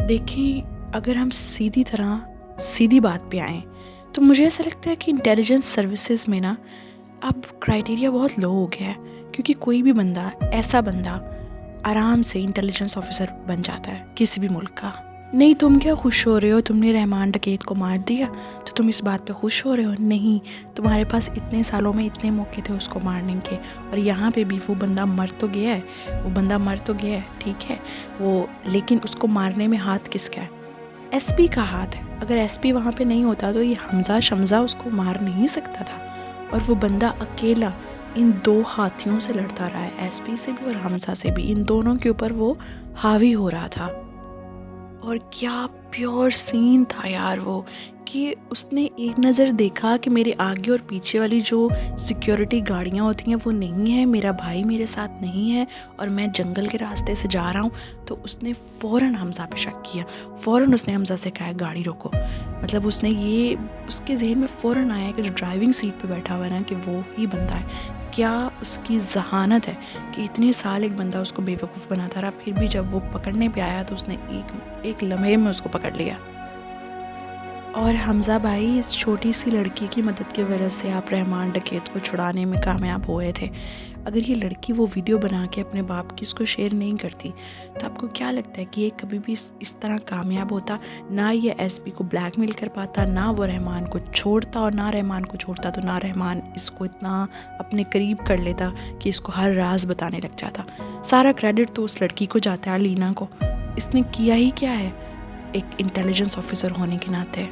देखिए, अगर हम सीधी बात पे आएँ, तो मुझे ऐसा लगता है कि इंटेलिजेंस सर्विसेज में ना अब क्राइटेरिया बहुत लो हो गया है, क्योंकि कोई भी ऐसा बंदा आराम से इंटेलिजेंस ऑफिसर बन जाता है किसी भी मुल्क का। नहीं, तुम क्या खुश हो रहे हो, तुमने रहमान डकैत को मार दिया तो तुम इस बात पे खुश हो रहे हो? नहीं, तुम्हारे पास इतने सालों में इतने मौके थे उसको मारने के, और यहाँ पे भी वो बंदा मर तो गया है, ठीक है वो, लेकिन उसको मारने में हाथ किसका है? एसपी का हाथ है। अगर एसपी वहाँ पे नहीं होता तो ये हमजा शमजा उसको मार नहीं सकता था, और वो बंदा अकेला इन दो हाथियों से लड़ता रहा है, एसपी से भी और हमजा से भी। इन दोनों के ऊपर वो हावी हो रहा था। और क्या प्योर सीन था यार वो, कि उसने एक नज़र देखा कि मेरे आगे और पीछे वाली जो सिक्योरिटी गाड़ियाँ होती हैं वो नहीं है, मेरा भाई मेरे साथ नहीं है और मैं जंगल के रास्ते से जा रहा हूँ, तो उसने फ़ौरन हमजा पे शक किया। फ़ौरन उसने हमजा से कहा गाड़ी रोको। मतलब उसके जहन में फ़ौरन आया कि जो ड्राइविंग सीट पे बैठा हुआ है ना, कि वो ही बंदा है। क्या उसकी जहानत है कि इतने साल एक बंदा उसको बेवकूफ़ बनाता रहा, फिर भी जब वो पकड़ने पे आया तो उसने एक लम्हे में उसको पकड़ लिया। और हमजा भाई, इस छोटी सी लड़की की मदद की वजह से आप रहमान डकैत को छुड़ाने में कामयाब हुए थे। अगर ये लड़की वो वीडियो बना के अपने बाप की इसको शेयर नहीं करती, तो आपको क्या लगता है कि ये कभी भी इस तरह कामयाब होता? ना ये एसपी को ब्लैकमेल कर पाता, ना वो रहमान को छोड़ता, और ना रहमान को छोड़ता तो ना रहमान इसको इतना अपने करीब कर लेता कि इसको हर राज बताने लग जाता। सारा क्रेडिट तो उस लड़की को जाता है, अलीना को। इसने किया ही क्या है एक इंटेलिजेंस ऑफिसर होने के नाते?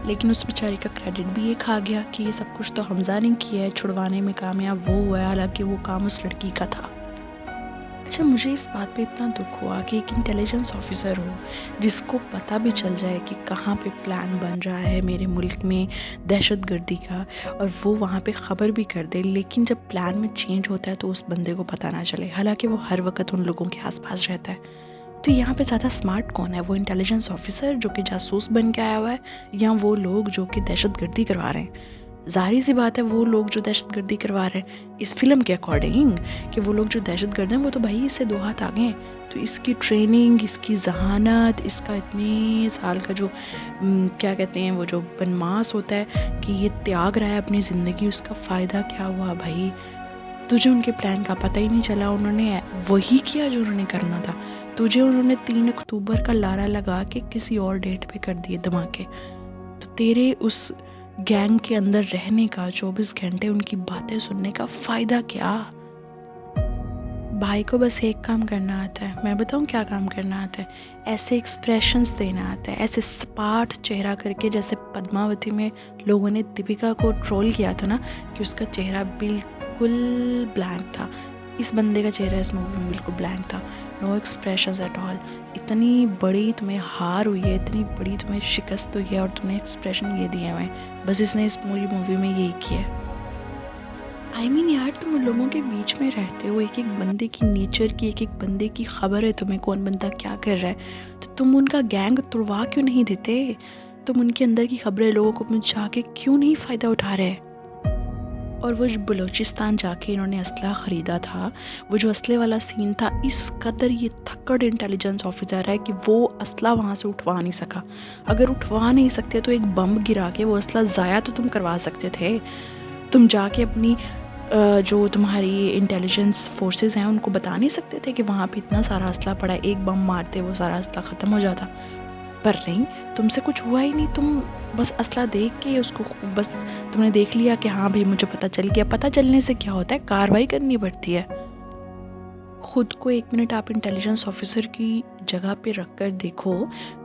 लेकिन उस बेचारी का क्रेडिट भी ये खा गया कि ये सब कुछ तो हमजा ने किया है, छुड़वाने में कामयाब वो हुआ है, हालांकि वो काम उस लड़की का था। अच्छा, मुझे इस बात पे इतना दुख हुआ कि एक इंटेलिजेंस ऑफिसर हो जिसको पता भी चल जाए कि कहाँ पे प्लान बन रहा है मेरे मुल्क में दहशतगर्दी का, और वो वहाँ पे ख़बर भी कर दे, लेकिन जब प्लान में चेंज होता है तो उस बंदे को पता ना चले, हालांकि वो हर वक्त उन लोगों के आसपास रहता है। तो यहाँ पे ज़्यादा स्मार्ट कौन है, वो इंटेलिजेंस ऑफिसर जो कि जासूस बन के आया हुआ है, या वो लोग जो कि दहशतगर्दी करवा रहे हैं? ज़ाहिर सी बात है वो लोग जो दहशतगर्दी करवा रहे हैं इस फिल्म के अकॉर्डिंग, कि वो लोग जो दहशतगर्द हैं वो तो भाई इससे दो हाथ आगे हैं। तो इसकी ट्रेनिंग, इसकी जहानत, इसका इतने साल का जो क्या कहते हैं वो जो बनमास होता है कि ये त्याग रहा है अपनी ज़िंदगी, उसका फ़ायदा क्या हुआ भाई? तुझे उनके प्लान का पता ही नहीं चला, उन्होंने वही किया जो उन्होंने करना था। तुझे उन्होंने 3 अक्टूबर का लारा लगा के किसी और डेट पे कर दिए धमाके। तो तेरे उस गैंग के अंदर रहने का, 24 घंटे उनकी बातें सुनने का फ़ायदा क्या? भाई को बस एक काम करना आता है, मैं बताऊँ क्या काम करना आता है? ऐसे एक्सप्रेशंस देना आता है, ऐसे सपाट चेहरा करके, जैसे पद्मावती में लोगों ने दीपिका को ट्रोल किया था ना कि उसका चेहरा बिल्कुल ब्लैंक था। इस बंदे का चेहरा इस मूवी में बिल्कुल ब्लैंक था, नो एक्सप्रेशंस एट ऑल। इतनी बड़ी तुम्हें हार हुई है, इतनी बड़ी तुम्हें शिकस्त हुई है, और तुमने एक्सप्रेशन ये दिए हुए हैं। बस इसने इस पूरी मूवी में यही किया है। यार, तुम उन लोगों के बीच में रहते हो, एक एक बंदे की नेचर की, एक एक बंदे की खबर है तुम्हें, कौन बंदा क्या कर रहा है, तो तुम उनका गैंग तुड़वा क्यों नहीं देते? तुम उनके अंदर की खबरें लोगों को पहुंचा के क्यों नहीं फ़ायदा उठा रहे? और वो जो बलूचिस्तान जाके इन्होंने असला ख़रीदा था, वो जो असले वाला सीन था, इस कदर ये थक्कड़ इंटेलिजेंस ऑफिसर है कि वो असला वहाँ से उठवा नहीं सका। अगर उठवा नहीं सकते तो एक बम गिरा के वो असला ज़ाया तो तुम करवा सकते थे। तुम जाके अपनी जो तुम्हारी इंटेलिजेंस फोर्सेस हैं उनको बता नहीं सकते थे कि वहाँ पे इतना सारा असला पड़ा है, एक बम मारते वो सारा असला ख़त्म हो जाता? पर नहीं, तुमसे कुछ हुआ ही नहीं। तुम बस असला देख के उसको, बस तुमने देख लिया कि हाँ भाई मुझे पता चल गया। पता चलने से क्या होता है, कार्रवाई करनी पड़ती है। ख़ुद को 1 मिनट आप इंटेलिजेंस ऑफिसर की जगह पे रख कर देखो,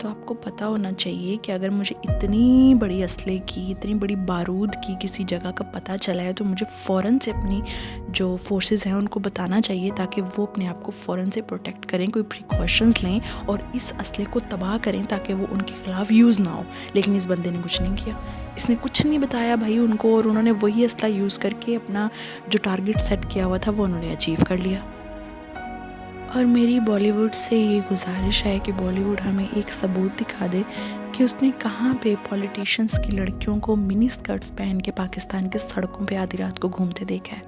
तो आपको पता होना चाहिए कि अगर मुझे इतनी बड़ी असले की, इतनी बड़ी बारूद की किसी जगह का पता चला है, तो मुझे फ़ौरन से अपनी जो फोर्सेस हैं उनको बताना चाहिए, ताकि वो अपने आप को फ़ौरन से प्रोटेक्ट करें, कोई प्रिकॉशंस लें और इस असले को तबाह करें ताकि वो उनके ख़िलाफ़ यूज़ ना हो। लेकिन इस बंदे ने कुछ नहीं किया, इसने कुछ नहीं बताया भाई उनको, और उन्होंने वही असला यूज़ करके अपना जो टारगेट सेट किया हुआ था वो उन्होंने अचीव कर लिया। और मेरी बॉलीवुड से ये गुजारिश है कि बॉलीवुड हमें एक सबूत दिखा दे कि उसने कहाँ पे पॉलिटिशियंस की लड़कियों को मिनी स्कर्ट्स पहन के पाकिस्तान के सड़कों पे आधी रात को घूमते देखा है।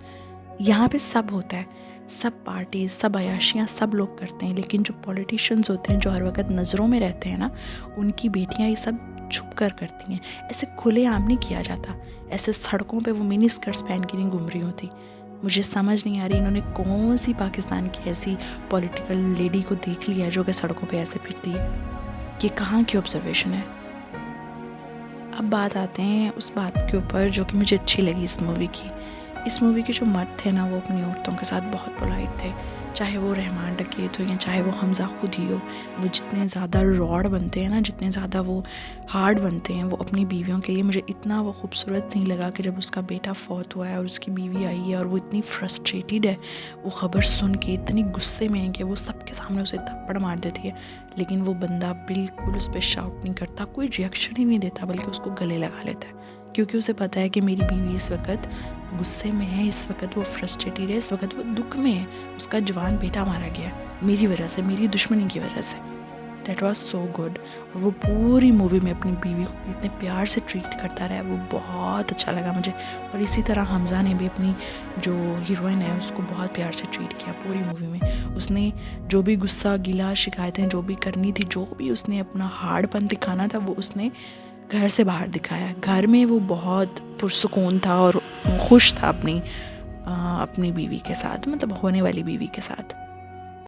यहाँ पे सब होता है, सब पार्टीज, सब अयाशियाँ सब लोग करते हैं, लेकिन जो पॉलिटिशियंस होते हैं जो हर वक्त नज़रों में रहते हैं ना, उनकी बेटियाँ ये सब छुप कर करती हैं। ऐसे खुलेआम नहीं किया जाता, ऐसे सड़कों पे वो मिनी स्कर्ट्स पहन के नहीं घूम रही होती। मुझे समझ नहीं आ रही इन्होंने कौन सी पाकिस्तान की ऐसी पॉलिटिकल लेडी को देख लिया है जो कि सड़कों पे ऐसे फिरती है। ये कहाँ की ऑब्जर्वेशन है। अब बात आते हैं उस बात के ऊपर जो कि मुझे अच्छी लगी इस मूवी की। इस मूवी के जो मर्द थे ना, वो अपनी औरतों के साथ बहुत पोलाइट थे, चाहे वो रहमान डकैत हो या चाहे वो हमज़ा खुद ही हो। वो जितने ज़्यादा रॉड बनते हैं ना, जितने ज़्यादा वो हार्ड बनते हैं वो अपनी बीवियों के लिए। मुझे इतना वो खूबसूरत नहीं लगा कि जब उसका बेटा फौत हुआ है और उसकी बीवी आई है और वो इतनी फ्रस्ट्रेटेड है, वो ख़बर सुन के इतनी गुस्से में है कि वो सबके सामने उसे थप्पड़ मार देती है, लेकिन वो बंदा बिल्कुल उस पर शाउट नहीं करता, कोई रिएक्शन ही नहीं देता, बल्कि उसको गले लगा लेता है, क्योंकि उसे पता है कि मेरी बीवी इस वक्त गुस्से में है, इस वक्त वो फ्रस्ट्रेटेड है, इस वक्त वो दुख में है, उसका जवान बेटा मारा गया मेरी वजह से, मेरी दुश्मनी की वजह से। That was so good. और वो पूरी मूवी में अपनी बीवी को इतने प्यार से ट्रीट करता रहा, वो बहुत अच्छा लगा मुझे। और इसी तरह हमज़ा ने भी अपनी जो हीरोइन है उसको बहुत प्यार से ट्रीट किया पूरी मूवी में। उसने जो भी गुस्सा, गिला, शिकायतें जो भी करनी थी, जो भी उसने अपना हार्डपन दिखाना था, वो उसने घर से बाहर दिखाया। घर में वो बहुत पुरसुकून था और खुश था अपनी बीवी के साथ, मतलब होने वाली बीवी के साथ।